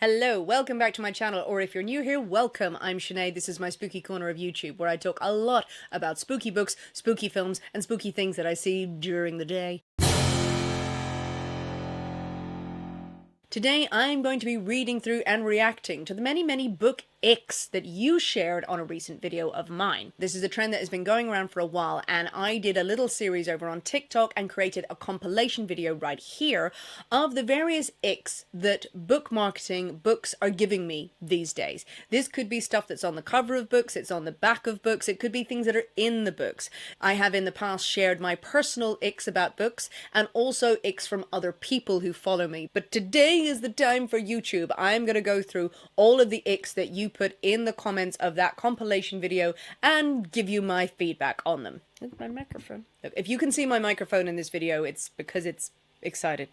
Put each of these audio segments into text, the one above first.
Hello, welcome back to my channel, or if you're new here, welcome. I'm Sinead. This is my spooky corner of YouTube, where I talk a lot about spooky books, spooky films, and spooky things that I see during the day. Today, I'm going to be reading through and reacting to the many book icks that you shared on a recent video of mine. This is a trend that has been going around for a while, and I did a little series over on TikTok and created a compilation video right here of the various icks that book marketing books are giving me these days. This could be stuff that's on the cover of books, it's on the back of books, it could be things that are in the books. I have in the past shared my personal icks about books and also icks from other people who follow me. But today is the time for YouTube. I'm going to go through all of the icks that you put in the comments of that compilation video and give you my feedback on them. Look, my microphone. Look, if you can see my microphone in this video, it's because it's excited.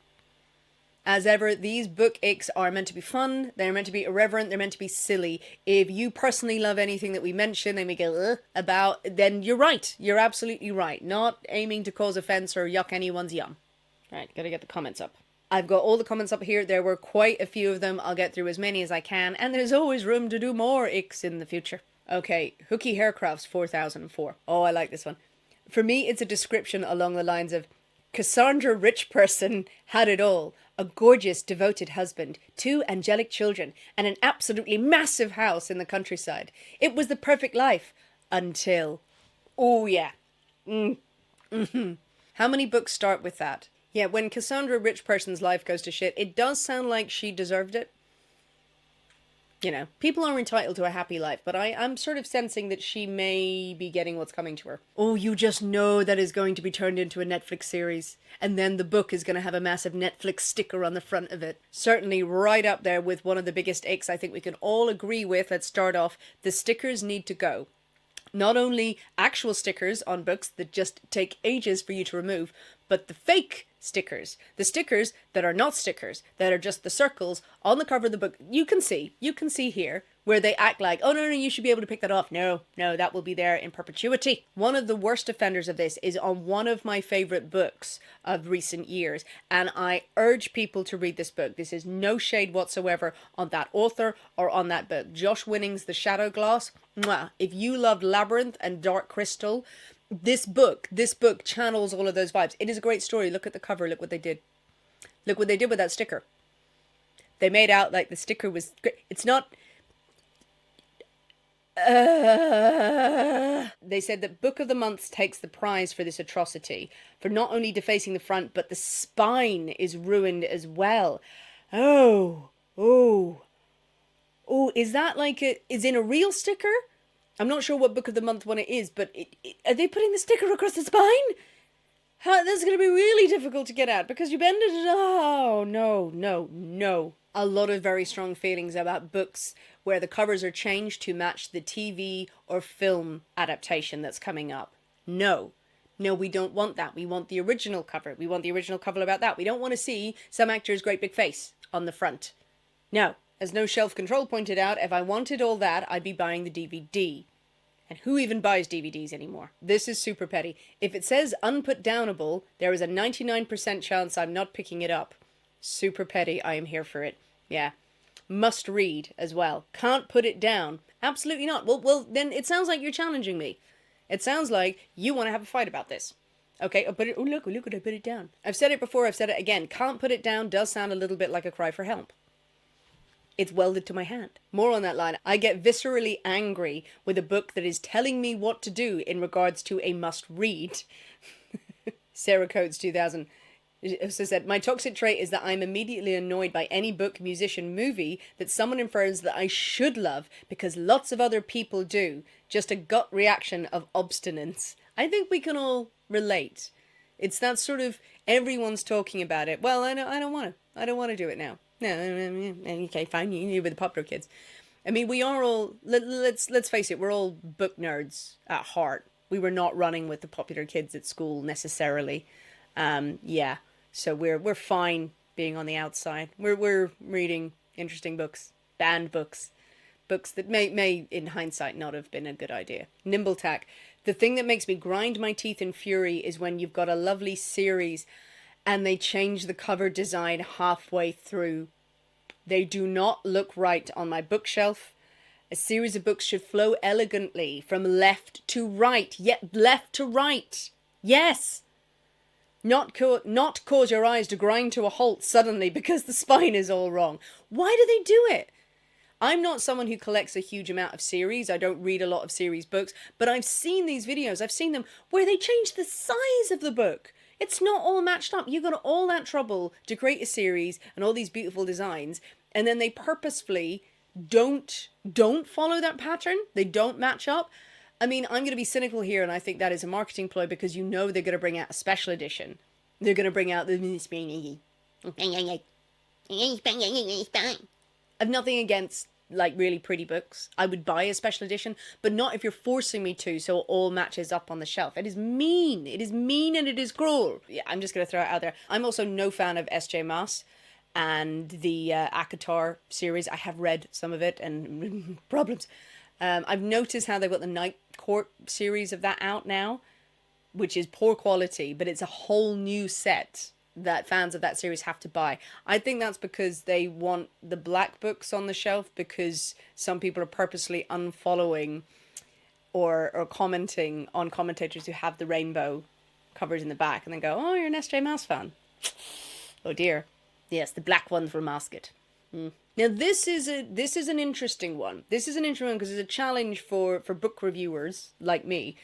As ever, these book icks are meant to be fun, they're meant to be irreverent, they're meant to be silly. If you personally love anything that we mention and we go about, then you're right. You're absolutely right. Not aiming to cause offense or yuck anyone's yum. Right, gotta get the comments up. I've got all the comments up here. There were quite a few of them. I'll get through as many as I can, and there's always room to do more icks in the future. Okay, Hooky Haircrafts 4004. Oh, I like this one. For me, it's a description along the lines of, Cassandra rich person had it all. A gorgeous, devoted husband, 2 angelic children, and an absolutely massive house in the countryside. It was the perfect life. Until... Oh, yeah. How many books start with that? Yeah, when Cassandra rich person's life goes to shit, it does sound like she deserved it. You know, people are entitled to a happy life, but I'm sort of sensing that she may be getting what's coming to her. Oh, you just know that is going to be turned into a Netflix series. And then the book is going to have a massive Netflix sticker on the front of it. Certainly right up there with one of the biggest icks I think we can all agree with. Let's start off. The stickers need to go. Not only actual stickers on books that just take ages for you to remove, but the fake stickers. The stickers that are not stickers, that are just the circles on the cover of the book. You can see here where they act like, oh no, you should be able to pick that off. No, that will be there in perpetuity. One of the worst offenders of this is on one of my favorite books of recent years, and I urge people to read this book. This is no shade whatsoever on that author or on that book. Josh Winning's The Shadow Glass. Mwah. If you loved Labyrinth and Dark Crystal, this book channels all of those vibes. It is a great story. Look at the cover. Look what they did. Look what they did with that sticker. They made out like the sticker was great. It's not... They said that Book of the Month takes the prize for this atrocity, for not only defacing the front, but the spine is ruined as well. Oh, is that like is in a real sticker? I'm not sure what Book of the Month one it is, but are they putting the sticker across the spine? That's going to be really difficult to get at, because you bend it. Oh, no. A lot of very strong feelings about books where the covers are changed to match the TV or film adaptation that's coming up. No, we don't want that. We want the original cover. We want the original cover about that. We don't want to see some actor's great big face on the front. No. As No Shelf Control pointed out, if I wanted all that, I'd be buying the DVD. And who even buys DVDs anymore? This is super petty. If it says Unputdownable, there is a 99% chance I'm not picking it up. Super petty. I am here for it. Yeah. Must read as well. Can't put it down. Absolutely not. Well, then it sounds like you're challenging me. It sounds like you want to have a fight about this. Okay, oh look what I put it down. I've said it before, I've said it again. Can't put it down does sound a little bit like a cry for help. It's welded to my hand. More on that line. I get viscerally angry with a book that is telling me what to do in regards to a must-read. Sarah Coates 2000 also said, my toxic trait is that I'm immediately annoyed by any book, musician, movie that someone infers that I should love because lots of other people do. Just a gut reaction of obstinance. I think we can all relate. It's that sort of everyone's talking about it. Well, I don't want to. I don't want to do it now. No, okay, fine, you with the popular kids. I mean, we are all, let's face it, we're all book nerds at heart. We were not running with the popular kids at school necessarily. Yeah, so we're fine being on the outside. We're reading interesting books, banned books that may in hindsight not have been a good idea. Nimbletack. The thing that makes me grind my teeth in fury is when you've got a lovely series and they change the cover design halfway through. They do not look right on my bookshelf. A series of books should flow elegantly from left to right. Yet left to right. Yes. Not cause your eyes to grind to a halt suddenly because the spine is all wrong. Why do they do it? I'm not someone who collects a huge amount of series. I don't read a lot of series books, but I've seen these videos. I've seen them where they change the size of the book. It's not all matched up. You got all that trouble to create a series and all these beautiful designs, and then they purposefully don't follow that pattern. They don't match up. I mean, I'm going to be cynical here, and I think that is a marketing ploy because you know they're going to bring out a special edition. They're going to bring out the... I've nothing against like really pretty books. I would buy a special edition, but not if you're forcing me to, so it all matches up on the shelf. It is mean. It is mean and it is cruel. Yeah, I'm just going to throw it out there. I'm also no fan of S.J. Maas and the ACOTAR series. I have read some of it and problems. I've noticed how they've got the Night Court series of that out now, which is poor quality, but it's a whole new set that fans of that series have to buy. I think that's because they want the black books on the shelf because some people are purposely unfollowing or commenting on commentators who have the rainbow covers in the back and then go, oh, you're an S.J. Maas fan. Oh dear. Yes, the black ones will mask it. Now this is an interesting one. This is an interesting one because it's a challenge for book reviewers like me.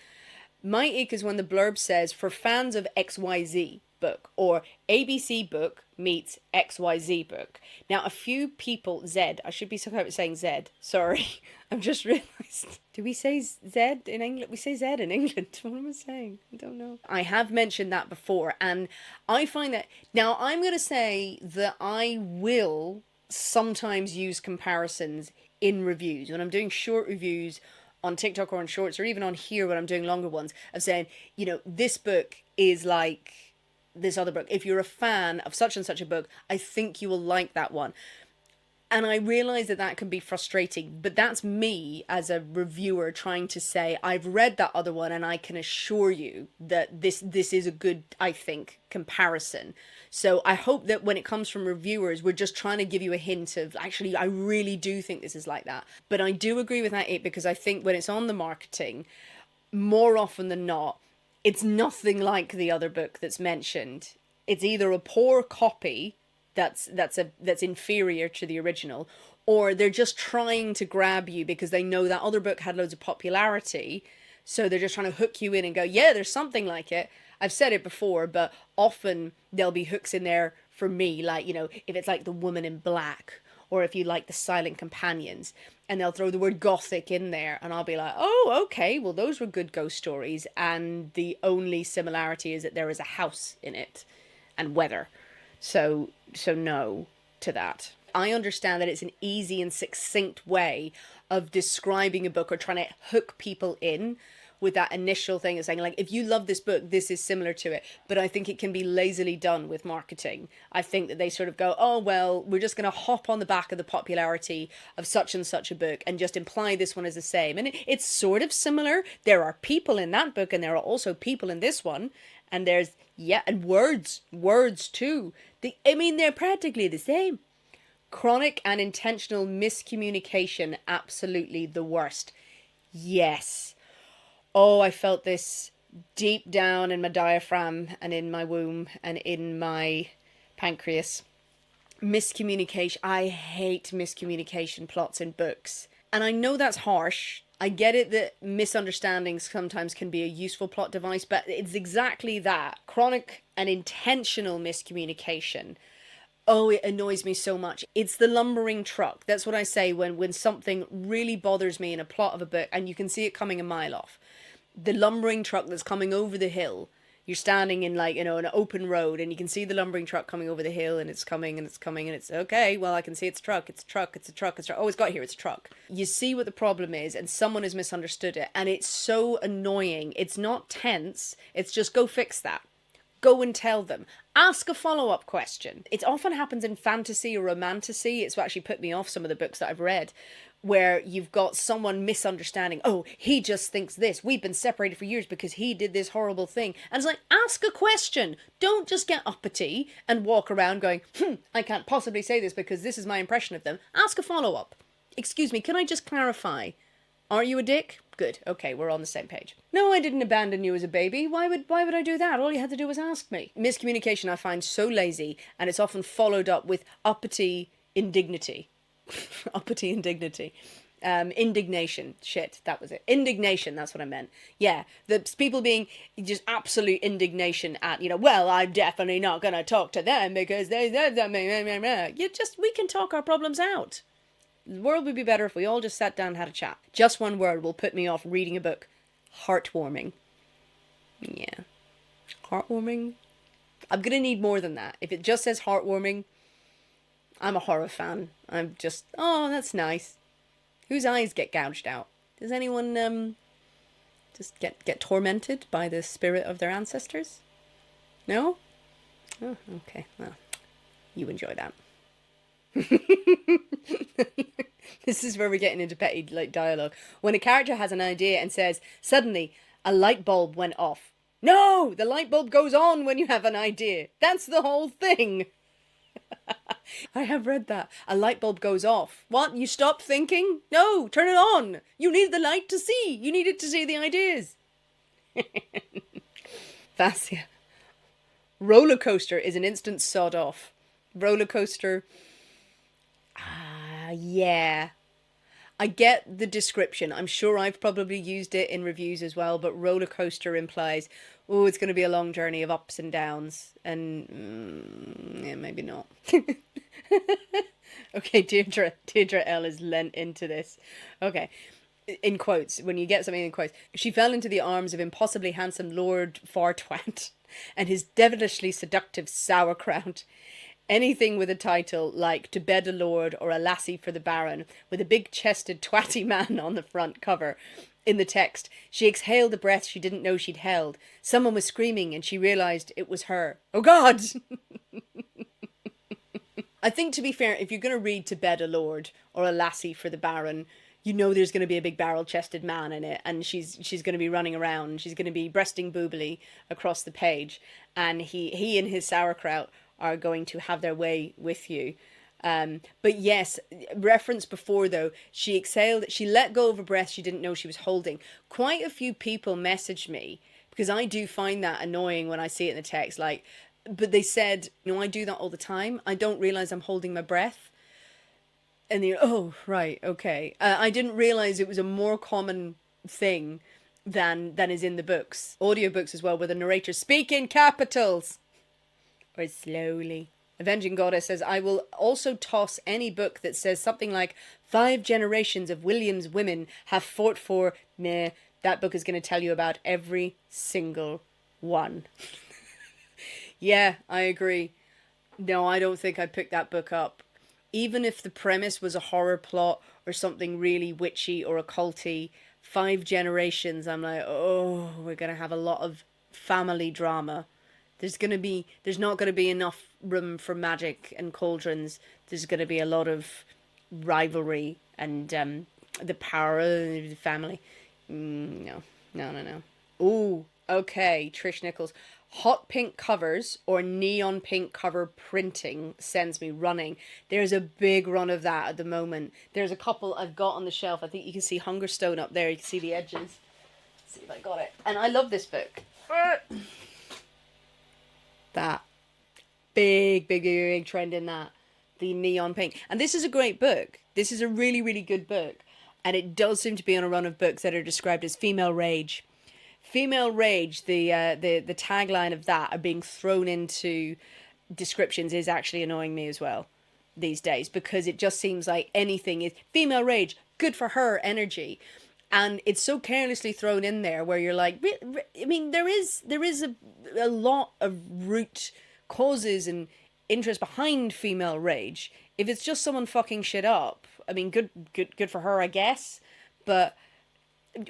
My ick is when the blurb says, for fans of XYZ book, or ABC book meets XYZ book. Now, a few people, I should be so careful saying Z, sorry, I've just realised. Do we say Z in England? We say Z in England. What am I saying? I don't know. I have mentioned that before, and I find that, now I'm going to say that I will sometimes use comparisons in reviews. When I'm doing short reviews on TikTok or on Shorts, or even on here when I'm doing longer ones, of saying, you know, this book is like this other book. If you're a fan of such and such a book, I think you will like that one. And I realize that that can be frustrating, but that's me as a reviewer trying to say, I've read that other one and I can assure you that this is a good, I think, comparison. So I hope that when it comes from reviewers, we're just trying to give you a hint of, actually, I really do think this is like that. But I do agree with that because I think when it's on the marketing, more often than not, it's nothing like the other book that's mentioned. It's either a poor copy that's inferior to the original, or they're just trying to grab you because they know that other book had loads of popularity, so they're just trying to hook you in and go, yeah, there's something like it. I've said it before, but often there'll be hooks in there for me, like, you know, if it's like The Woman in Black, or if you like The Silent Companions, and they'll throw the word gothic in there, and I'll be like, oh, okay, well, those were good ghost stories, and the only similarity is that there is a house in it, and weather. So no to that. I understand that it's an easy and succinct way of describing a book or trying to hook people in with that initial thing of saying, like, if you love this book, this is similar to it. But I think it can be lazily done with marketing. I think that they sort of go, oh, well, we're just going to hop on the back of the popularity of such and such a book and just imply this one is the same. And it's sort of similar. There are people in that book and there are also people in this one. And there's, yeah, and words too. They're practically the same. Chronic and intentional miscommunication, absolutely the worst. Yes. Oh, I felt this deep down in my diaphragm and in my womb and in my pancreas. Miscommunication. I hate miscommunication plots in books. And I know that's harsh. I get it that misunderstandings sometimes can be a useful plot device, but it's exactly that. Chronic and intentional miscommunication. Oh, it annoys me so much. It's the lumbering truck. That's what I say when something really bothers me in a plot of a book and you can see it coming a mile off. The lumbering truck that's coming over the hill. You're standing in, like, you know, an open road and you can see the lumbering truck coming over the hill and it's coming and it's coming and it's okay, well, I can see it's a truck. Oh, it's got here, it's a truck. You see what the problem is and someone has misunderstood it and it's so annoying. It's not tense. It's just go fix that. go and tell them. Ask a follow-up question. It often happens in fantasy or romantasy. It's what actually put me off some of the books that I've read, where you've got someone misunderstanding. Oh, he just thinks this. We've been separated for years because he did this horrible thing. And it's like, ask a question. Don't just get uppity and walk around going, I can't possibly say this because this is my impression of them. Ask a follow-up. Excuse me, can I just clarify? Are you a dick? Good. Okay, we're on the same page. No, I didn't abandon you as a baby. Why would I do that? All you had to do was ask me. Miscommunication I find so lazy, and it's often followed up with uppity indignity. Uppity indignity. Indignation. Shit, that was it. Indignation, that's what I meant. Yeah, the people being just absolute indignation at, well, I'm definitely not going to talk to them because we can talk our problems out. The world would be better if we all just sat down and had a chat. Just one word will put me off reading a book. Heartwarming. Yeah. Heartwarming? I'm going to need more than that. If it just says heartwarming, I'm a horror fan. I'm just, oh, that's nice. Whose eyes get gouged out? Does anyone just get tormented by the spirit of their ancestors? No? Oh, okay. Well, you enjoy that. This is where we're getting into petty dialogue. When a character has an idea and says, suddenly a light bulb went off. No, the light bulb goes on when you have an idea. That's the whole thing. I have read that. A light bulb goes off. What? You stopped thinking? No, turn it on. You need the light to see. You needed to see the ideas. Fascia. Roller coaster is an instant sod off. Roller coaster. Yeah. I get the description. I'm sure I've probably used it in reviews as well, but roller coaster implies, oh, it's going to be a long journey of ups and downs. And yeah, maybe not. Okay, Deirdre L is lent into this. Okay. In quotes, when you get something in quotes. She fell into the arms of impossibly handsome Lord Fartwant and his devilishly seductive sauerkraut. Anything with a title like To Bed a Lord or A Lassie for the Baron, with a big-chested twatty man on the front cover. In the text, she exhaled a breath she didn't know she'd held. Someone was screaming and she realised it was her. Oh God! I think, to be fair, if you're going to read To Bed a Lord or A Lassie for the Baron, you know there's going to be a big barrel-chested man in it, and she's going to be running around. She's going to be breasting boobily across the page, and he and his sauerkraut are going to have their way with you. But yes, reference before though, she exhaled, she let go of a breath she didn't know she was holding. Quite a few people messaged me, because I do find that annoying when I see it in the text, but they said, I do that all the time. I don't realise I'm holding my breath. And oh, right, okay. I didn't realise it was a more common thing than is in the books. Audiobooks as well, where the narrators speak in capitals. Or slowly. Avenging Goddess says, I will also toss any book that says something like 5 generations of William's women have fought for... Meh, that book is going to tell you about every single one. Yeah, I agree. No, I don't think I'd pick that book up. Even if the premise was a horror plot or something really witchy or occulty, 5 generations, I'm like, oh, we're going to have a lot of family drama. There's not going to be enough room for magic and cauldrons. There's going to be a lot of rivalry and the power of the family. No. Ooh, okay, Trish Nichols. Hot pink covers or neon pink cover printing sends me running. There's a big run of that at the moment. There's a couple I've got on the shelf. I think you can see Hungerstone up there. You can see the edges. Let's see if I got it. And I love this book. That big trend in that, the neon pink. And this is a great book. This is a really, really good book. And it does seem to be on a run of books that are described as female rage. Female rage, the tagline of that are being thrown into descriptions is actually annoying me as well these days, because it just seems like anything is female rage, good for her energy. And it's so carelessly thrown in there where you're like, I mean, there is a lot of root causes and interest behind female rage. If it's just someone fucking shit up, I mean, good for her, I guess. But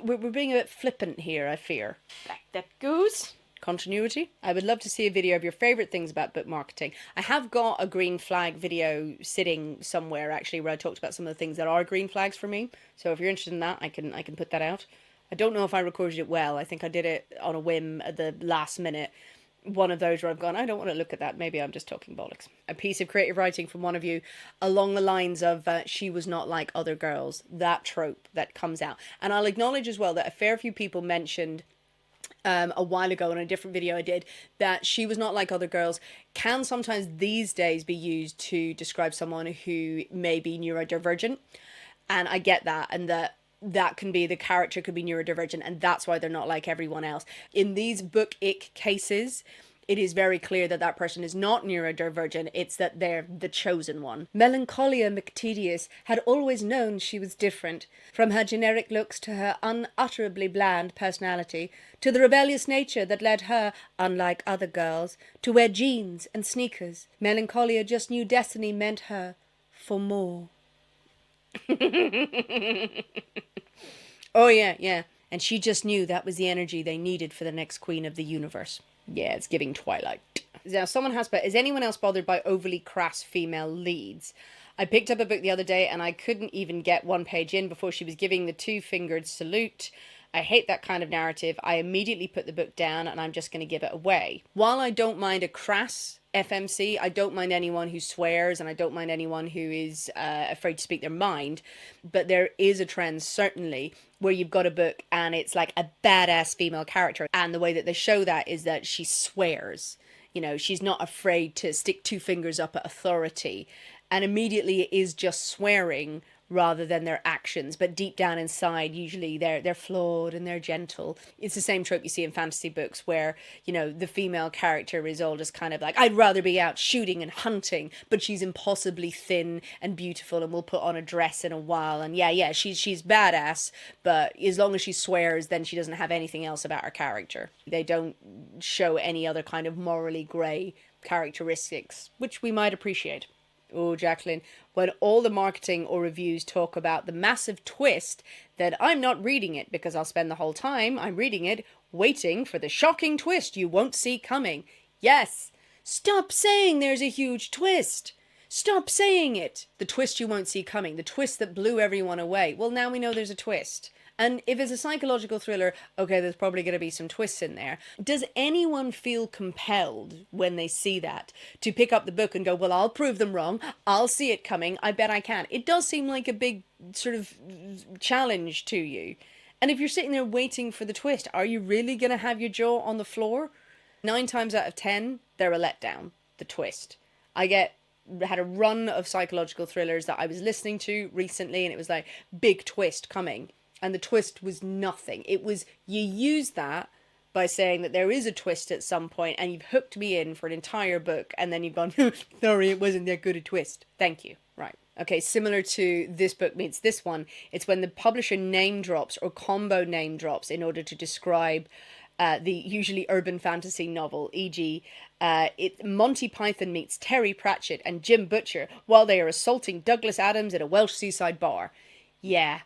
we're being a bit flippant here, I fear. Back that goes. continuity. I would love to see a video of your favorite things about book marketing. I have got a green flag video sitting somewhere actually where I talked about some of the things that are green flags for me. So if you're interested in that, I can put that out. I don't know if I recorded it well. I think I did it on a whim at the last minute. One of those where I've gone, I don't want to look at that. Maybe I'm just talking bollocks. A piece of creative writing from one of you along the lines of she was not like other girls. That trope that comes out. And I'll acknowledge as well that a fair few people mentioned a while ago in a different video I did that she was not like other girls can sometimes these days be used to describe someone who may be neurodivergent. And I get that, and that can be, the character could be neurodivergent, and that's why they're not like everyone else. In these book ick cases, it is very clear that that person is not neurodivergent, it's that they're the chosen one. Melancholia McTedious had always known she was different, from her generic looks to her unutterably bland personality, to the rebellious nature that led her, unlike other girls, to wear jeans and sneakers. Melancholia just knew destiny meant her for more. Oh yeah. And she just knew that was the energy they needed for the next queen of the universe. Yeah, it's giving Twilight. Now, someone has, but is anyone else bothered by overly crass female leads? I picked up a book the other day and I couldn't even get one page in before she was giving the two-fingered salute. I hate that kind of narrative. I immediately put the book down and I'm just going to give it away. While I don't mind a crass FMC, I don't mind anyone who swears and I don't mind anyone who is afraid to speak their mind, but there is a trend certainly where you've got a book and it's like a badass female character, and the way that they show that is that she swears. You know, she's not afraid to stick two fingers up at authority, and immediately it is just swearing rather than their actions, but deep down inside usually they're flawed and they're gentle. It's the same trope you see in fantasy books where, you know, the female character is all just kind of like, I'd rather be out shooting and hunting, but she's impossibly thin and beautiful and will put on a dress in a while, and she's badass, but as long as she swears then she doesn't have anything else about her character. They don't show any other kind of morally grey characteristics, which we might appreciate. Oh, Jacqueline, when all the marketing or reviews talk about the massive twist, then I'm not reading it because I'll spend the whole time I'm reading it waiting for the shocking twist you won't see coming. Yes, stop saying there's a huge twist. Stop saying it. The twist you won't see coming. The twist that blew everyone away. Well, now we know there's a twist. And if it's a psychological thriller, okay, there's probably going to be some twists in there. Does anyone feel compelled when they see that to pick up the book and go, well, I'll prove them wrong. I'll see it coming. I bet I can. It does seem like a big sort of challenge to you. And if you're sitting there waiting for the twist, are you really going to have your jaw on the floor? 9 times out of 10, they're a letdown, the twist. I had a run of psychological thrillers that I was listening to recently and it was like, big twist coming. And the twist was nothing. It was, you use that by saying that there is a twist at some point and you've hooked me in for an entire book and then you've gone, sorry, it wasn't that good a twist. Thank you. Right. Okay, similar to this book meets this one, it's when the publisher name drops or combo name drops in order to describe the usually urban fantasy novel, e.g. Monty Python meets Terry Pratchett and Jim Butcher while they are assaulting Douglas Adams at a Welsh seaside bar. Yeah.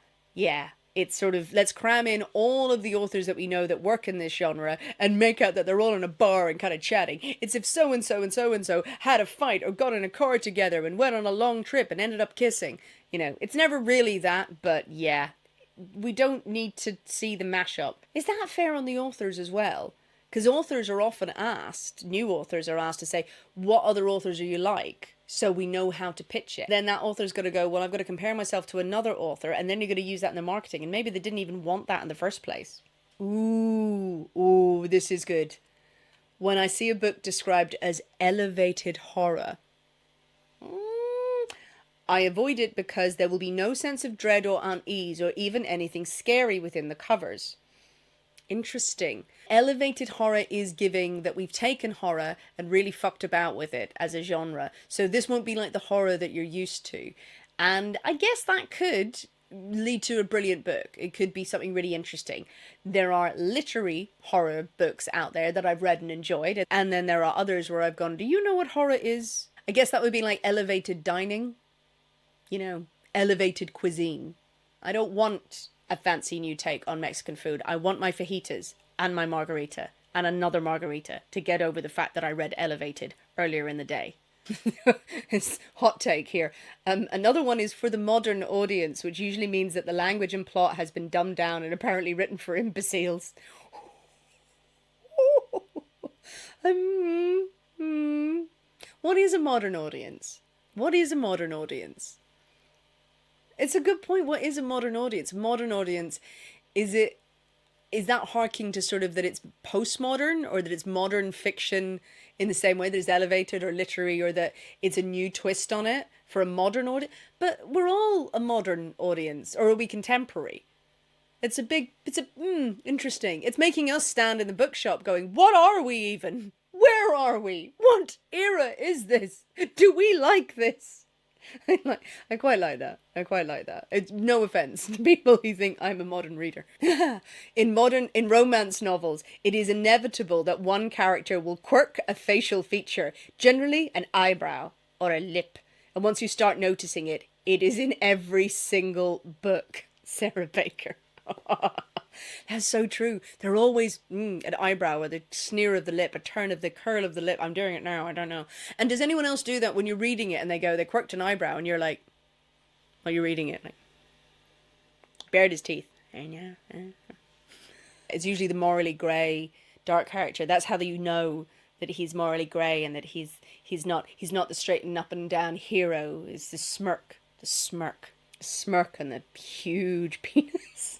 It's sort of, let's cram in all of the authors that we know that work in this genre and make out that they're all in a bar and kind of chatting. It's if so-and-so and so-and-so had a fight or got in a car together and went on a long trip and ended up kissing. You know, it's never really that, but yeah, we don't need to see the mashup. Is that fair on the authors as well? Because authors are often asked, new authors are asked to say, what other authors are you like? So we know how to pitch it. Then that author's got to go, well, I've got to compare myself to another author, and then you're going to use that in the marketing, and maybe they didn't even want that in the first place. Ooh, this is good. When I see a book described as elevated horror, I avoid it because there will be no sense of dread or unease or even anything scary within the covers. Interesting. Elevated horror is giving that we've taken horror and really fucked about with it as a genre. So this won't be like the horror that you're used to. And I guess that could lead to a brilliant book. It could be something really interesting. There are literary horror books out there that I've read and enjoyed. And then there are others where I've gone, do you know what horror is? I guess that would be like elevated dining. You know, elevated cuisine. I don't want a fancy new take on Mexican food. I want my fajitas and my margarita. and another margarita to get over the fact that I read Elevated earlier in the day. It's hot take here. Another one is for the modern audience, which usually means that the language and plot has been dumbed down and apparently written for imbeciles. What is a modern audience? What is a modern audience? It's a good point. What is a modern audience? Modern audience, is that harking to sort of that it's postmodern, or that it's modern fiction in the same way that it's Elevated or literary, or that it's a new twist on it for a modern audience? But we're all a modern audience, or are we contemporary? Interesting. It's making us stand in the bookshop going, what are we even? Where are we? What era is this? Do we like this? I quite like that. I quite like that. It's no offense to people who think I'm a modern reader. In romance novels, it is inevitable that one character will quirk a facial feature, generally an eyebrow or a lip. And once you start noticing it, it is in every single book. Sarah Baker. That's so true. They're always an eyebrow or the sneer of the lip, a turn of the curl of the lip. I'm doing it now. I don't know. And does anyone else do that when you're reading it and they quirked an eyebrow and you're like, while you're reading it, like, bared his teeth. It's usually the morally grey, dark character. That's how you know that he's morally grey and that he's not the straight and up and down hero. It's the smirk and the huge penis.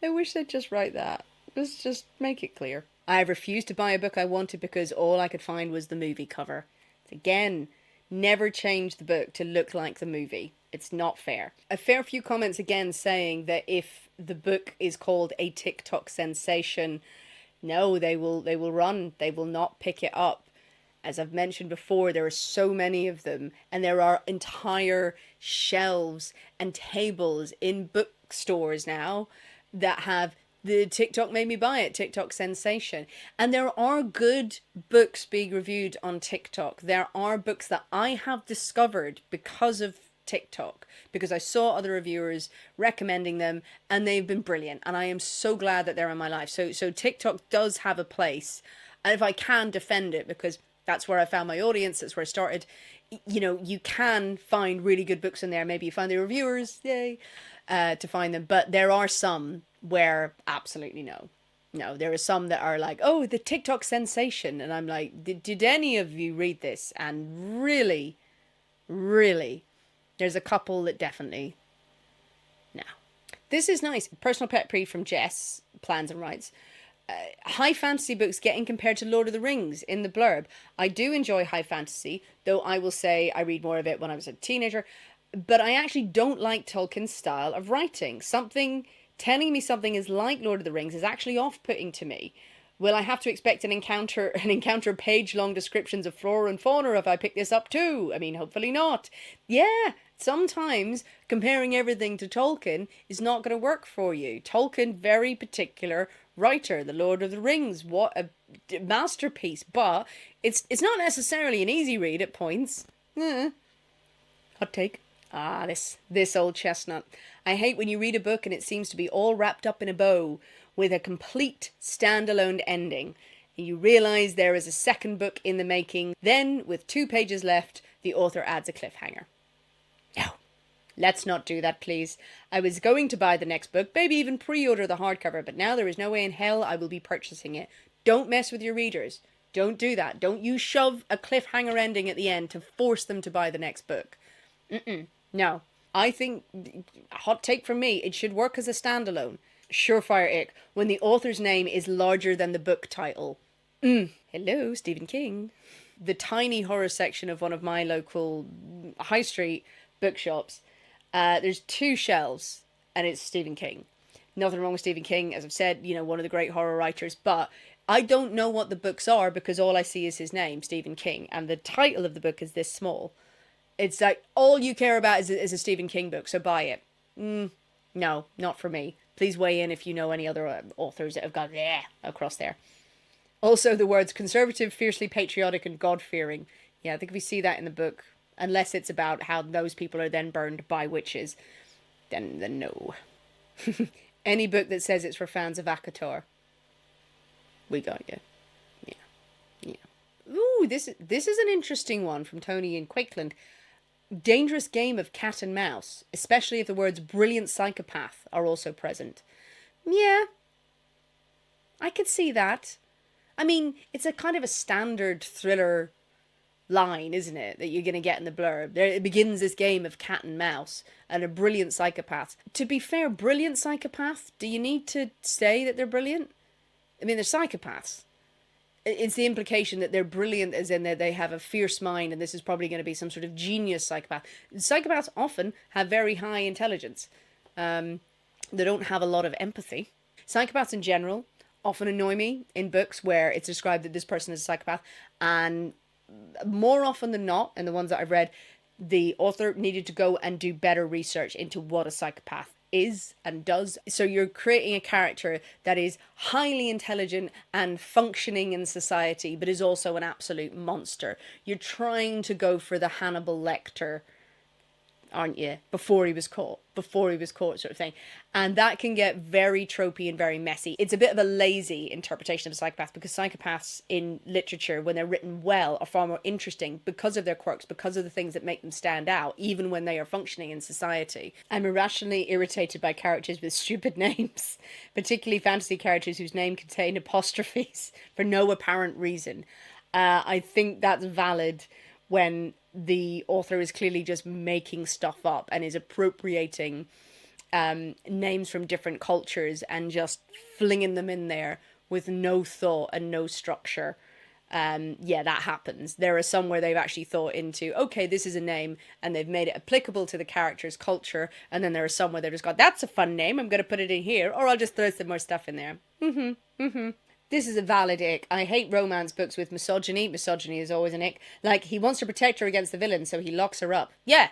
I wish they'd just write that. Let's just make it clear. I refused to buy a book I wanted because all I could find was the movie cover. Again, never change the book to look like the movie. It's not fair. A fair few comments again saying that if the book is called a Tik Tok Sensation, no, they will run. They will not pick it up. As I've mentioned before, there are so many of them, and there are entire shelves and tables in bookstores now that have the TikTok made me buy it, Tik Tok Sensation. And there are good books being reviewed on TikTok. There are books that I have discovered because of TikTok, because I saw other reviewers recommending them, and they've been brilliant. And I am so glad that they're in my life. So TikTok does have a place, and if I can defend it, because that's where I found my audience. That's where I started. You know, you can find really good books in there. Maybe you find the reviewers, yay, to find them. But there are some where absolutely no. No, there are some that are like, oh, the TikTok sensation. And I'm like, did any of you read this? And really, there's a couple that definitely, no. This is nice. Personal pet peeve from Jess, Plans and Rights. High fantasy books getting compared to Lord of the Rings in the blurb. I do enjoy high fantasy, though I will say I read more of it when I was a teenager, but I actually don't like Tolkien's style of writing. Something telling me something is like Lord of the Rings is actually off-putting to me. Will I have to expect an encounter page-long descriptions of flora and fauna if I pick this up too? I mean, hopefully not. Yeah, sometimes comparing everything to Tolkien is not going to work for you. Tolkien, very particular writer. The Lord of the Rings, what a masterpiece, but it's not necessarily an easy read at points. Hot take. This old chestnut. I hate when you read a book and it seems to be all wrapped up in a bow with a complete standalone ending, and you realize there is a second book in the making. Then, with 2 pages left, the author adds a cliffhanger. No. Let's not do that, please. I was going to buy the next book, maybe even pre-order the hardcover, but now there is no way in hell I will be purchasing it. Don't mess with your readers. Don't do that. Don't you shove a cliffhanger ending at the end to force them to buy the next book. No. I think, hot take from me, it should work as a standalone. Surefire ick, when the author's name is larger than the book title. Hello, Stephen King. The tiny horror section of one of my local high street bookshops, there's 2 shelves, and it's Stephen King. Nothing wrong with Stephen King, as I've said, you know, one of the great horror writers, but I don't know what the books are because all I see is his name, Stephen King, and the title of the book is this small. It's like, all you care about is a Stephen King book, so buy it. No, not for me. Please weigh in if you know any other authors that have got across there. Also, the words conservative, fiercely patriotic, and God-fearing. Yeah, I think we see that in the book. Unless it's about how those people are then burned by witches, then no. Any book that says it's for fans of Akator, we got you. Yeah, yeah. Ooh, this is an interesting one from Tony in Quakeland. Dangerous game of cat and mouse, especially if the words brilliant psychopath are also present. Yeah, I could see that. I mean, it's a kind of a standard thriller line, isn't it, that you're going to get in the blurb. There, it begins this game of cat and mouse and a brilliant psychopath. To be fair, brilliant psychopath, do you need to say that they're brilliant? I mean, they're psychopaths. It's the implication that they're brilliant as in that they have a fierce mind and this is probably going to be some sort of genius psychopath. Psychopaths often have very high intelligence. They don't have a lot of empathy. Psychopaths in general often annoy me in books where it's described that this person is a psychopath, and more often than not, in the ones that I've read, the author needed to go and do better research into what a psychopath is and does. So you're creating a character that is highly intelligent and functioning in society, but is also an absolute monster. You're trying to go for the Hannibal Lecter, aren't you? Before he was caught, sort of thing. And that can get very tropey and very messy. It's a bit of a lazy interpretation of a psychopath, because psychopaths in literature, when they're written well, are far more interesting because of their quirks, because of the things that make them stand out, even when they are functioning in society. I'm irrationally irritated by characters with stupid names, particularly fantasy characters whose name contain apostrophes for no apparent reason. I think that's valid when the author is clearly just making stuff up and is appropriating names from different cultures and just flinging them in there with no thought and no structure. Yeah, that happens. There are some where they've actually thought into, okay, this is a name, and they've made it applicable to the character's culture, and then there are some where they've just got, that's a fun name, I'm going to put it in here, or I'll just throw some more stuff in there. This is a valid ick. I hate romance books with misogyny. Misogyny is always an ick. Like, he wants to protect her against the villain, so he locks her up. Yeah,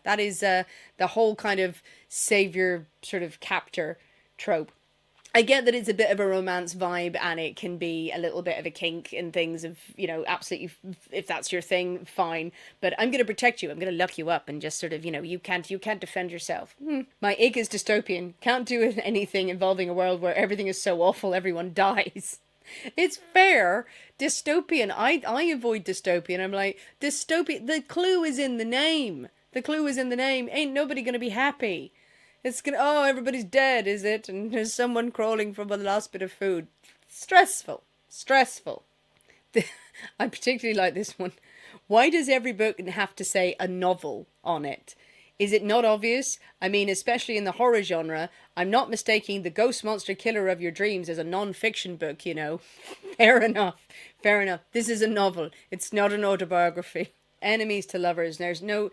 that is the whole kind of savior sort of captor trope. I get that it's a bit of a romance vibe and it can be a little bit of a kink and things of, you know, absolutely, if that's your thing, fine. But I'm going to protect you. I'm going to lock you up and just sort of, you know, you can't defend yourself. My ick is dystopian. Can't do anything involving a world where everything is so awful everyone dies. It's fair. Dystopian. I avoid dystopian. I'm like, dystopian. The clue is in the name. The clue is in the name. Ain't nobody going to be happy. It's gonna, oh, everybody's dead, is it? And there's someone crawling from the last bit of food. Stressful. I particularly like this one. Why does every book have to say a novel on it? Is it not obvious? I mean, especially in the horror genre, I'm not mistaking The Ghost Monster Killer of Your Dreams as a non-fiction book, you know. Fair enough. This is a novel. It's not an autobiography. Enemies to lovers. There's not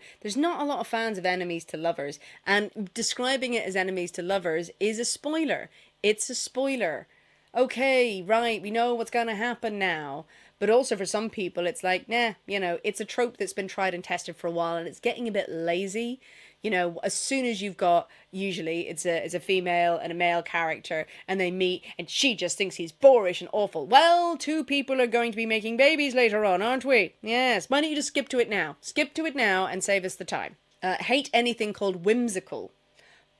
a lot of fans of enemies to lovers, and describing it as enemies to lovers is a spoiler. It's a spoiler. Okay, right, we know what's going to happen now. But also for some people, it's like, nah, you know, it's a trope that's been tried and tested for a while, and it's getting a bit lazy. You know, as soon as you've got, usually it's a female and a male character, and they meet, and she just thinks he's boorish and awful. Well, two people are going to be making babies later on, aren't we? Yes. Why don't you just skip to it now? Skip to it now and save us the time. Hate anything called whimsical.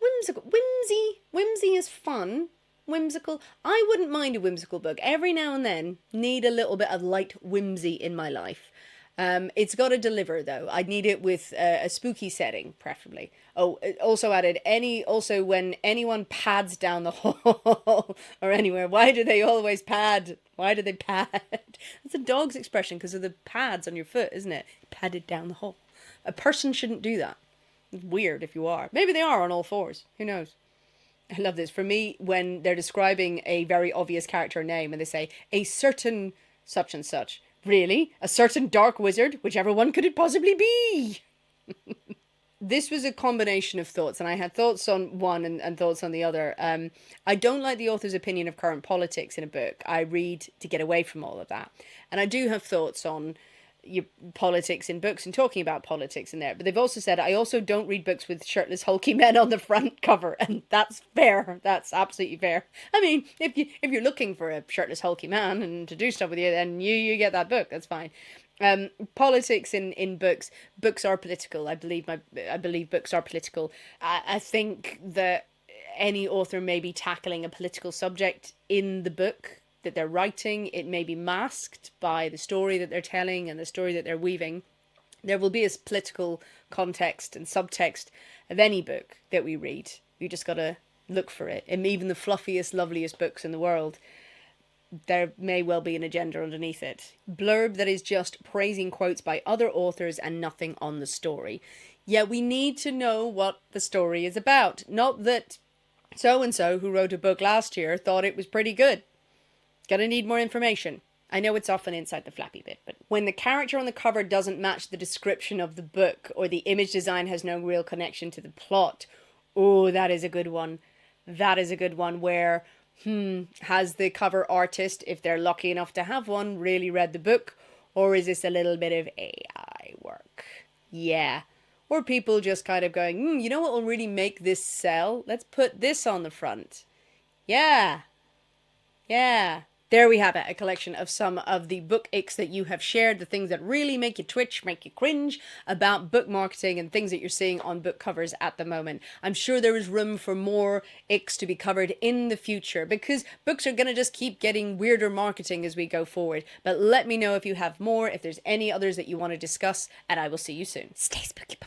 Whimsy is fun. Whimsical. I wouldn't mind a whimsical book. Every now and then, need a little bit of light whimsy in my life. It's got to deliver, though. I'd need it with a spooky setting, preferably. Oh, also added, when anyone pads down the hall or anywhere. Why do they always pad? Why do they pad? That's a dog's expression because of the pads on your foot, isn't it? Padded down the hall. A person shouldn't do that. It's weird if you are. Maybe they are on all fours. Who knows? I love this. For me, when they're describing a very obvious character name and they say, a certain such and such. Really? A certain dark wizard? Whichever one could it possibly be? This was a combination of thoughts, and I had thoughts on one and thoughts on the other. I don't like the author's opinion of current politics in a book. I read to get away from all of that. And I do have thoughts on your politics in books and talking about politics in there. But they've also said, I also don't read books with shirtless hulky men on the front cover. And that's fair. That's absolutely fair. I mean, if you're looking for a shirtless hulky man and to do stuff with you, then you get that book. That's fine. Politics in books are political. I believe books are political. I think that any author may be tackling a political subject in the book that they're writing. It may be masked by the story that they're telling and the story that they're weaving. There will be a political context and subtext of any book that we read. You just got to look for it. And even the fluffiest, loveliest books in the world, there may well be an agenda underneath it. Blurb that is just praising quotes by other authors and nothing on the story. Yeah, we need to know what the story is about. Not that so-and-so who wrote a book last year thought it was pretty good. Gonna need more information. I know it's often inside the flappy bit, but when the character on the cover doesn't match the description of the book, or the image design has no real connection to the plot, oh, that is a good one. That is a good one where, has the cover artist, if they're lucky enough to have one, really read the book? Or is this a little bit of AI work? Yeah. Or people just kind of going, you know what will really make this sell? Let's put this on the front. Yeah. Yeah. There we have it, a collection of some of the book icks that you have shared, the things that really make you twitch, make you cringe about book marketing and things that you're seeing on book covers at the moment. I'm sure there is room for more icks to be covered in the future because books are going to just keep getting weirder marketing as we go forward. But let me know if you have more, if there's any others that you want to discuss, and I will see you soon. Stay spooky.